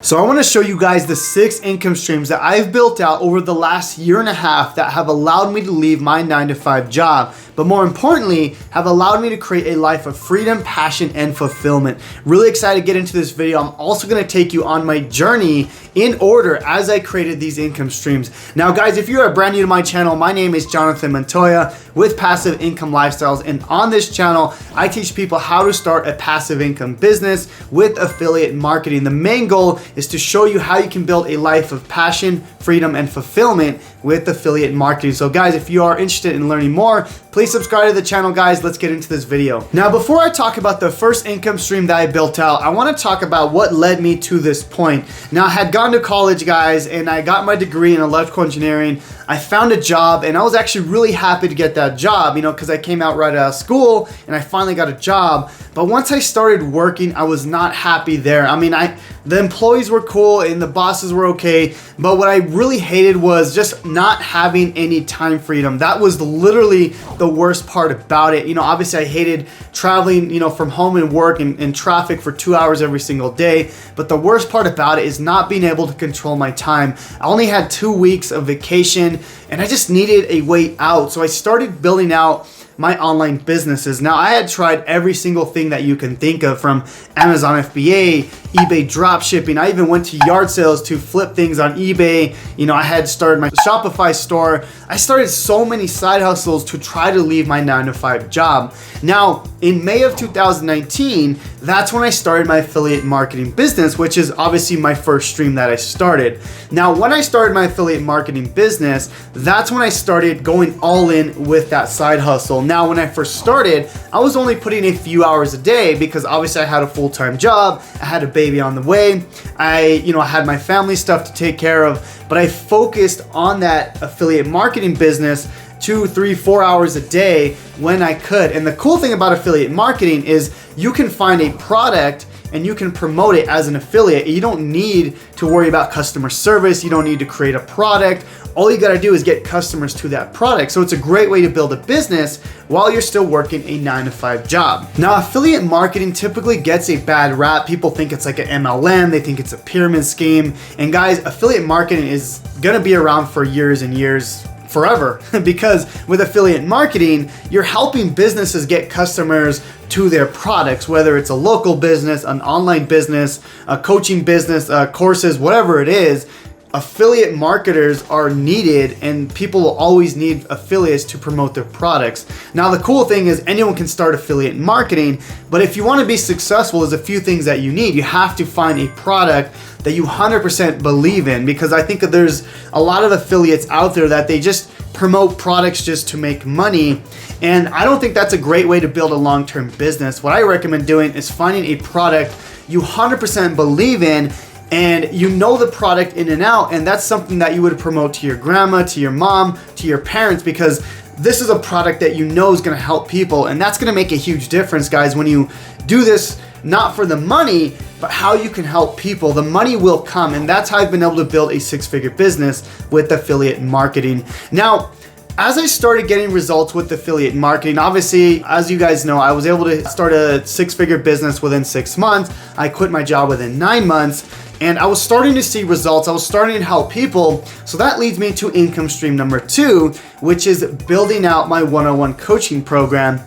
So I want to show you guys the 6 income streams that I've built out over the last year and a half that have allowed me to leave my 9-to-5 job, but more importantly, have allowed me to create a life of freedom, passion, and fulfillment. Really excited to get into this video. I'm also going to take you on my journey in order as I created these income streams. Now guys, if you are brand new to my channel, my name is Jonathan Montoya with Passive Income Lifestyles, and on this channel, I teach people how to start a passive income business with affiliate marketing. The main goal is to show you how you can build a life of passion, freedom, and fulfillment with affiliate marketing. So guys, if you are interested in learning more, please subscribe to the channel, guys. Let's get into this video. Now, before I talk about the first income stream that I built out, I want to talk about what led me to this point. Now, I had gone to college, guys, and I got my degree in electrical engineering. I found a job, and I was actually really happy to get that job, because I came out right out of school and I finally got a job. But once I started working, I was not happy there. The employees were cool and the bosses were okay, but what I really hated was just not having any time freedom. That was literally the worst part about it. Obviously I hated traveling, from home and work and traffic for 2 hours every single day. But the worst part about it is not being able to control my time. I only had 2 weeks of vacation and I just needed a way out. So I started building out my online businesses. Now, I had tried every single thing that you can think of, from Amazon FBA, eBay dropshipping. I even went to yard sales to flip things on eBay. I had started my Shopify store. I started so many side hustles to try to leave my 9-to-5 job. Now, in May of 2019, that's when I started my affiliate marketing business, which is obviously my first stream that I started. Now, when I started my affiliate marketing business, that's when I started going all in with that side hustle. Now, when I first started, I was only putting a few hours a day because obviously I had a full-time job. I had a baby on the way. I had my family stuff to take care of, but I focused on that affiliate marketing business 2, 3, 4 hours a day when I could. And the cool thing about affiliate marketing is you can find a product and you can promote it as an affiliate. You don't need to worry about customer service. You don't need to create a product. All you gotta do is get customers to that product. So it's a great way to build a business while you're still working a 9-to-5 job. Now, affiliate marketing typically gets a bad rap. People think it's like an MLM. They think it's a pyramid scheme. And guys, affiliate marketing is gonna be around for years and years, forever, because with affiliate marketing, you're helping businesses get customers to their products, whether it's a local business, an online business, a coaching business, courses, whatever it is. Affiliate marketers are needed, and people will always need affiliates to promote their products. Now, the cool thing is anyone can start affiliate marketing, but if you want to be successful, there's a few things that you need. You have to find a product that you 100% believe in, because I think that there's a lot of affiliates out there that they just promote products just to make money. And I don't think that's a great way to build a long-term business. What I recommend doing is finding a product you 100% believe in, and the product in and out, and that's something that you would promote to your grandma, to your mom, to your parents, because this is a product that is gonna help people, and that's gonna make a huge difference, guys, when you do this, not for the money, but how you can help people. The money will come, and that's how I've been able to build a 6-figure business with affiliate marketing. Now, as I started getting results with affiliate marketing, obviously, as you guys know, I was able to start a 6-figure business within 6 months. I quit my job within 9 months, and I was starting to see results. I was starting to help people. So that leads me to income stream number 2, which is building out my one-on-one coaching program.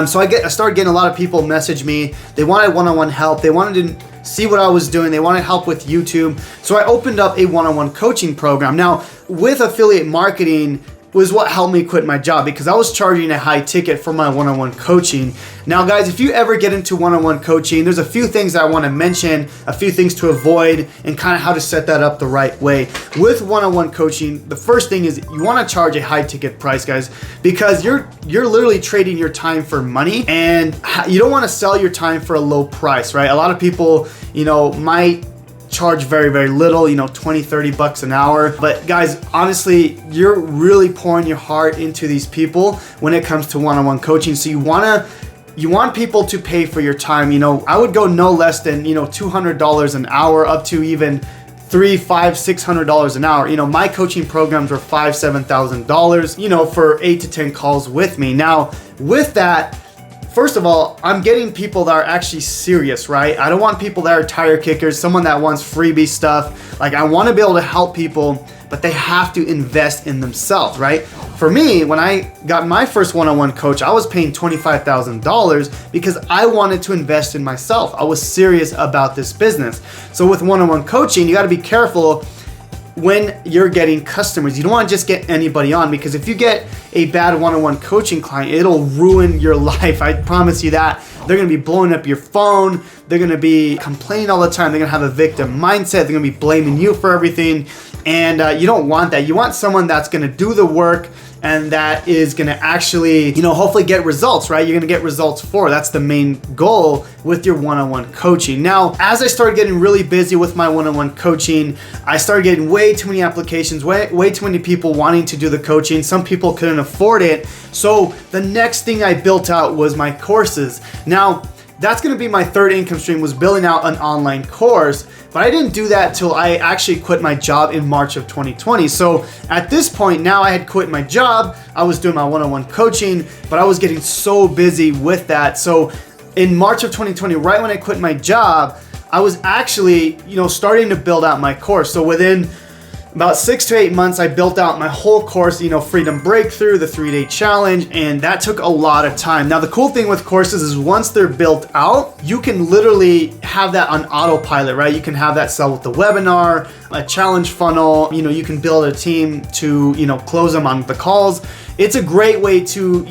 So I started getting a lot of people message me. They wanted one-on-one help. They wanted to see what I was doing. They wanted help with YouTube. So I opened up a one-on-one coaching program. Now, with affiliate marketing was what helped me quit my job, because I was charging a high ticket for my one-on-one coaching. Now, guys, if you ever get into one-on-one coaching, there's a few things that I want to mention, a few things to avoid, and kind of how to set that up the right way. With one-on-one coaching, the first thing is you want to charge a high ticket price, guys, because you're literally trading your time for money, and you don't want to sell your time for a low price, right? A lot of people, might charge very, very little, 20, 30 bucks an hour. But guys, honestly, you're really pouring your heart into these people when it comes to one-on-one coaching. So you want people to pay for your time. I would go no less than, $200 an hour, up to even $300, $500, $600 an hour. My coaching programs were $5,000, $7,000, for 8 to 10 calls with me. Now, with that, first of all, I'm getting people that are actually serious, right? I don't want people that are tire kickers, someone that wants freebie stuff. Like, I want to be able to help people, but they have to invest in themselves, right? For me, when I got my first one-on-one coach, I was paying $25,000 because I wanted to invest in myself. I was serious about this business. So with one-on-one coaching, you got to be careful when you're getting customers. You don't want to just get anybody on, because if you get a bad one-on-one coaching client, it'll ruin your life. I promise you that. They're going to be blowing up your phone. They're going to be complaining all the time. They're going to have a victim mindset. They're going to be blaming you for everything. And you don't want that. You want someone that's going to do the work and that is going to actually, hopefully get results, right? You're going to get results for. That's the main goal with your one-on-one coaching. Now, as I started getting really busy with my one-on-one coaching, I started getting way too many applications, way too many people wanting to do the coaching. Some people couldn't afford it. So the next thing I built out was my courses. Now, that's going to be my third income stream, was building out an online course. But I didn't do that till I actually quit my job in March of 2020. So at this point now, I had quit my job. I was doing my one-on-one coaching, but I was getting so busy with that. So in March of 2020, right when I quit my job, I was actually, starting to build out my course. So within about 6 to 8 months, I built out my whole course, Freedom Breakthrough, the 3-day challenge, and that took a lot of time. Now, the cool thing with courses is once they're built out, you can literally have that on autopilot, right? You can have that sell with the webinar, a challenge funnel, you can build a team to, close them on the calls. It's a great way to,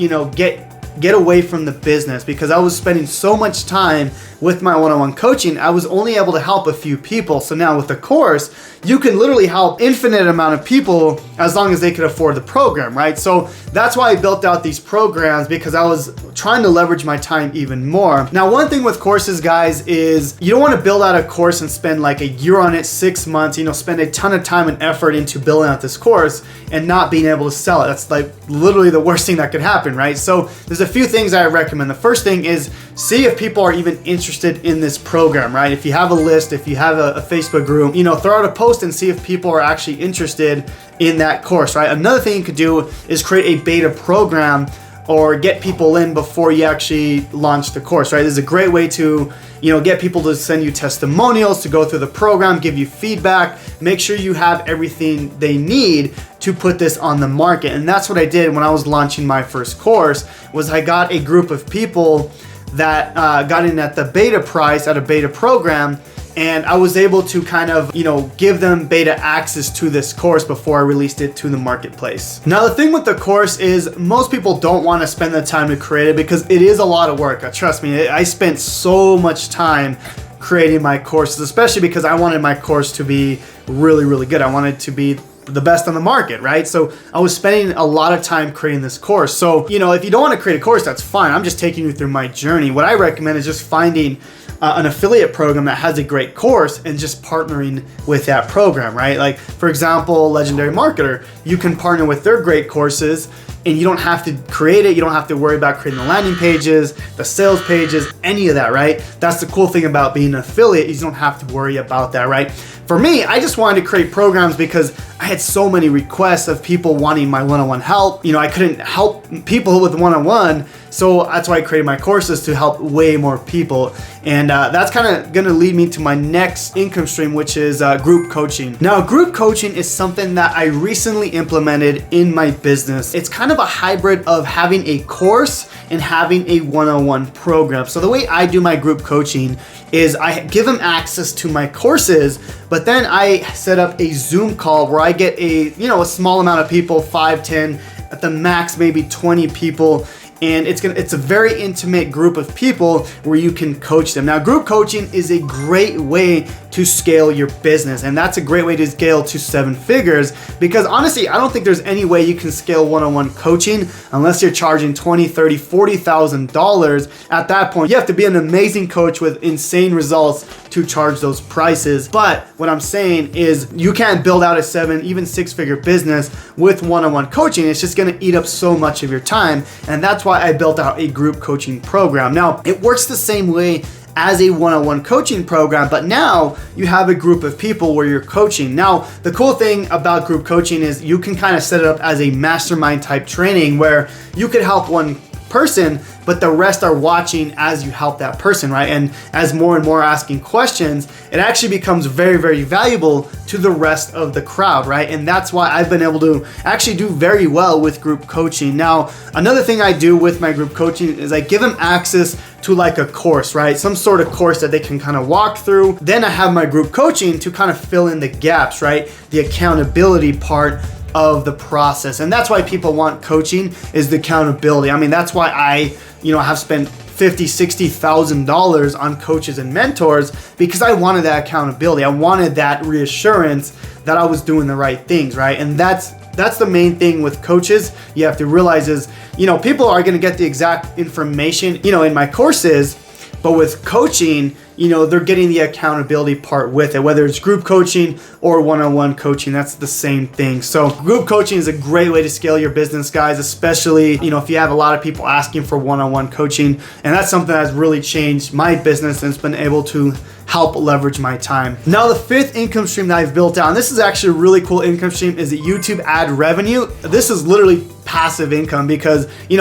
get away from the business, because I was spending so much time with my one-on-one coaching. I was only able to help a few people. So now with the course, you can literally help infinite amount of people as long as they could afford the program, right? So that's why I built out these programs, because I was trying to leverage my time even more. Now, one thing with courses, guys, is you don't want to build out a course and spend like a year on it, 6 months, spend a ton of time and effort into building out this course and not being able to sell it. That's like literally the worst thing that could happen, right? So there's a few things I recommend. The first thing is see if people are even interested in this program, right? If you have a list, if you have a Facebook group, throw out a post and see if people are actually interested in that course, right? Another thing you could do is create a beta program or get people in before you actually launch the course, right? This is a great way to, get people to send you testimonials, to go through the program, give you feedback, make sure you have everything they need to put this on the market. And that's what I did when I was launching my first course, was I got a group of people that got in at the beta price at a beta program. And I was able to kind of, give them beta access to this course before I released it to the marketplace. Now, the thing with the course is most people don't want to spend the time to create it, because it is a lot of work. Trust me, I spent so much time creating my courses, especially because I wanted my course to be really, really good. I wanted it to be the best on the market, right? So I was spending a lot of time creating this course. So, if you don't want to create a course, that's fine. I'm just taking you through my journey. What I recommend is just finding an affiliate program that has a great course and just partnering with that program, right? Like, for example, Legendary Marketer, you can partner with their great courses and you don't have to create it. You don't have to worry about creating the landing pages, the sales pages, any of that, right? That's the cool thing about being an affiliate, is you don't have to worry about that, right? For me, I just wanted to create programs because I had so many requests of people wanting my one-on-one help. I couldn't help people with one-on-one, so that's why I created my courses, to help way more people. And that's kind of going to lead me to my next income stream, which is group coaching. Now, group coaching is something that I recently implemented in my business. It's kind of a hybrid of having a course and having a one-on-one program. So the way I do my group coaching is I give them access to my courses, but then I set up a Zoom call where I get a small amount of people, 5, 10, at the max maybe 20 people. And it's a very intimate group of people where you can coach them. Now, group coaching is a great way to scale your business, and that's a great way to scale to 7 figures, because honestly, I don't think there's any way you can scale one-on-one coaching unless you're charging $20,000, $30,000, $40,000. At that point, you have to be an amazing coach with insane results to charge those prices. But what I'm saying is you can't build out a 7, even 6-figure business with one-on-one coaching. It's just gonna eat up so much of your time, and that's why I built out a group coaching program. Now, it works the same way as a one-on-one coaching program, but now you have a group of people where you're coaching. Now, the cool thing about group coaching is you can kind of set it up as a mastermind type training where you could help one person, but the rest are watching as you help that person, right? And as more and more asking questions, it actually becomes very, very valuable to the rest of the crowd, right? And that's why I've been able to actually do very well with group coaching. Now, another thing I do with my group coaching is I give them access to like a course, right? Some sort of course that they can kind of walk through. Then I have my group coaching to kind of fill in the gaps, right? The accountability part of the process. And that's why people want coaching, is the accountability. I mean, that's why I, have spent $50,000-$60,000 on coaches and mentors, because I wanted that accountability. I wanted that reassurance that I was doing the right things, right? And that's the main thing with coaches. You have to realize is, people are going to get the exact information, in my courses, but with coaching, they're getting the accountability part with it, whether it's group coaching or one-on-one coaching. That's the same thing. So group coaching is a great way to scale your business, guys, especially, if you have a lot of people asking for one-on-one coaching. And that's something that's really changed my business and it's been able to help leverage my time. Now, the fifth income stream that I've built out, and this is actually a really cool income stream, is the YouTube ad revenue. This is literally passive income because, you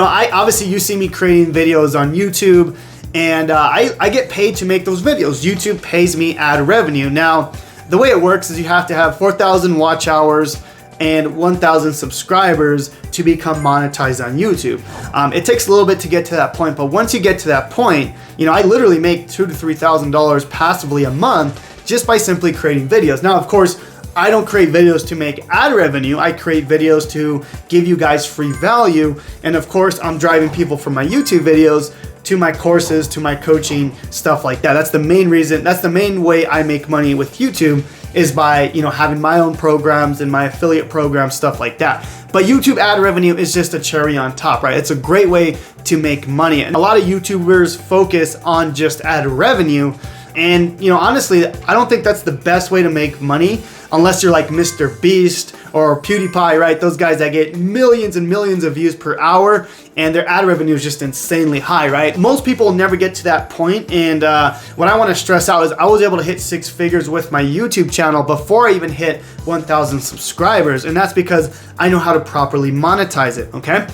see me creating videos on YouTube, and I get paid to make those videos. YouTube pays me ad revenue. Now, the way it works is you have to have 4,000 watch hours and 1,000 subscribers to become monetized on YouTube. It takes a little bit to get to that point, but once you get to that point, I literally make $2,000 to $3,000 passively a month just by simply creating videos. Now, of course, I don't create videos to make ad revenue. I create videos to give you guys free value. And of course, I'm driving people from my YouTube videos to my courses, to my coaching, stuff like that. That's the main reason, that's the main way I make money with YouTube, is by, having my own programs and my affiliate programs, stuff like that. But YouTube ad revenue is just a cherry on top, right? It's a great way to make money. And a lot of YouTubers focus on just ad revenue. And, honestly, I don't think that's the best way to make money unless you're like Mr. Beast or PewDiePie, right? Those guys that get millions and millions of views per hour and their ad revenue is just insanely high, right? Most people never get to that point. And what I want to stress out is I was able to hit 6 figures with my YouTube channel before I even hit 1,000 subscribers. And that's because I know how to properly monetize it, okay?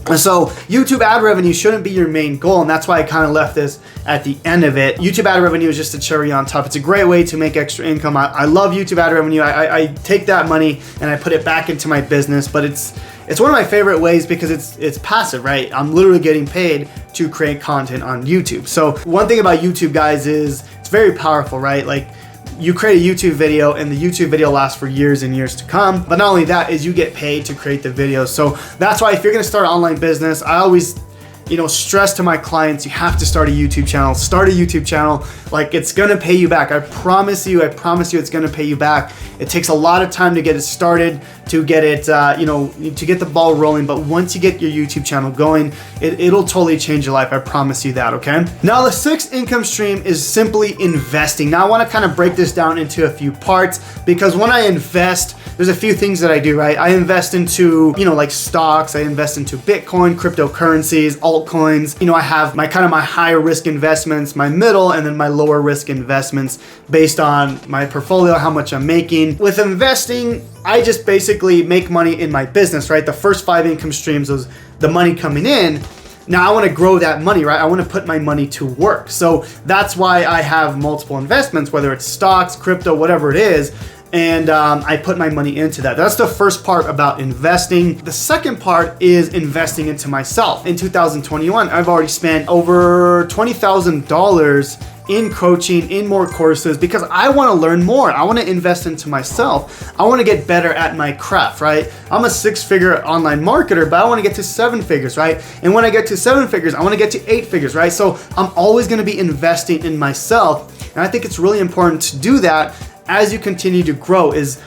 And so YouTube ad revenue shouldn't be your main goal, and that's why I kind of left this at the end of it. YouTube ad revenue is just a cherry on top. It's a great way to make extra income. I love YouTube ad revenue. I take that money and I put it back into my business, but it's one of my favorite ways because it's passive, right? I'm literally getting paid to create content on YouTube. So one thing about YouTube, guys, is it's very powerful, right? Like, you create a YouTube video and the YouTube video lasts for years and years to come. But not only that, is you get paid to create the videos. So that's why if you're gonna start an online business, I always stress to my clients, you have to start a YouTube channel. Start a YouTube channel. Like, it's gonna pay you back. I promise you it's gonna pay you back. It takes a lot of time to get it started, to get it, to get the ball rolling. But once you get your YouTube channel going, it'll totally change your life. I promise you that, okay? Now, the 6th income stream is simply investing. Now, I wanna kind of break this down into a few parts because when I invest, there's a few things that I do, right? I invest into, like stocks. I invest into Bitcoin, cryptocurrencies, altcoins. I have my higher risk investments, my middle, and then my lower risk investments based on my portfolio, how much I'm making. With investing, I just basically make money in my business, right? The first 5 income streams was the money coming in. Now I want to grow that money, right? I want to put my money to work. So that's why I have multiple investments, whether it's stocks, crypto, whatever it is. And I put my money into that. That's the first part about investing. The second part is investing into myself. In 2021, I've already spent over $20,000 in coaching, in more courses, because I want to learn more. I want to invest into myself. I want to get better at my craft, right? I'm a 6-figure online marketer, but I want to get to 7 figures, right? And when I get to 7 figures, I want to get to 8 figures, right? So I'm always going to be investing in myself. And I think it's really important to do that as you continue to grow. Is,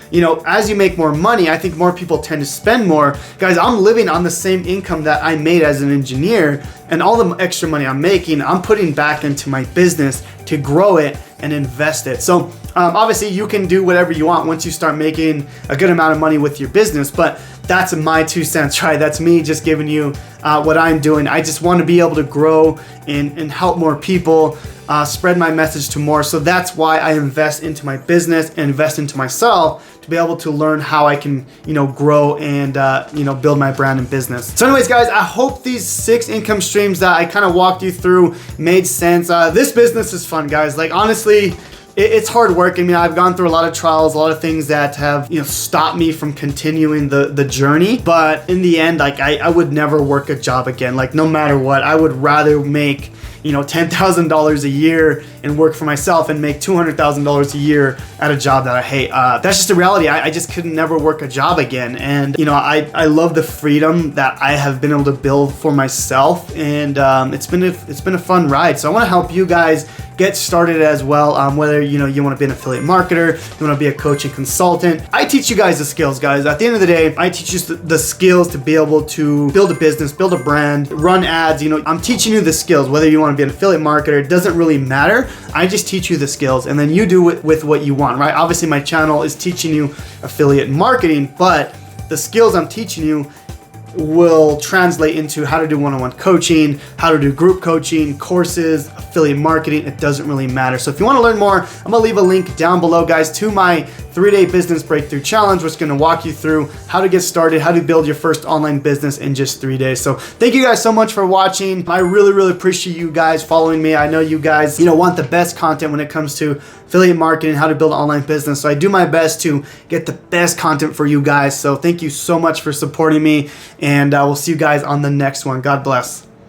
as you make more money, I think more people tend to spend more. Guys, I'm living on the same income that I made as an engineer And all the extra money I'm making, I'm putting back into my business to grow it and invest it. So obviously you can do whatever you want once you start making a good amount of money with your business, but that's my 2 cents, right? That's me just giving you what I'm doing. I just want to be able to grow and help more people, spread my message to more. So that's why I invest into my business and invest into myself, to be able to learn how I can, grow and, build my brand and business. So anyways, guys, I hope these 6 income streams that I kind of walked you through made sense. This business is fun, guys. Like, honestly, it's hard work. I mean, I've gone through a lot of trials, a lot of things that have, stopped me from continuing the journey. But in the end, like, I would never work a job again. Like, no matter what, I would rather make, $10,000 a year and work for myself and make $200,000 a year at a job that I hate. That's just the reality. I just could never work a job again. And, I love the freedom that I have been able to build for myself. And it's been a fun ride. So I want to help you guys get started as well. Whether, you want to be an affiliate marketer, you want to be a coach and consultant. I teach you guys the skills, guys. At the end of the day, I teach you the skills to be able to build a business, build a brand, run ads. I'm teaching you the skills, whether you want to be an affiliate marketer, it doesn't really matter. I just teach you the skills and then you do it with what you want, right? Obviously my channel is teaching you affiliate marketing, but the skills I'm teaching you will translate into how to do one-on-one coaching, how to do group coaching, courses, affiliate marketing. It doesn't really matter. So if you want to learn more, I'm gonna leave a link down below, guys, to my 3-day business breakthrough challenge, which is gonna walk you through how to get started, how to build your first online business in just 3 days. So thank you guys so much for watching. I really, really appreciate you guys following me. I know you guys, want the best content when it comes to affiliate marketing, how to build an online business. So I do my best to get the best content for you guys. So thank you so much for supporting me, and we'll see you guys on the next one. God bless.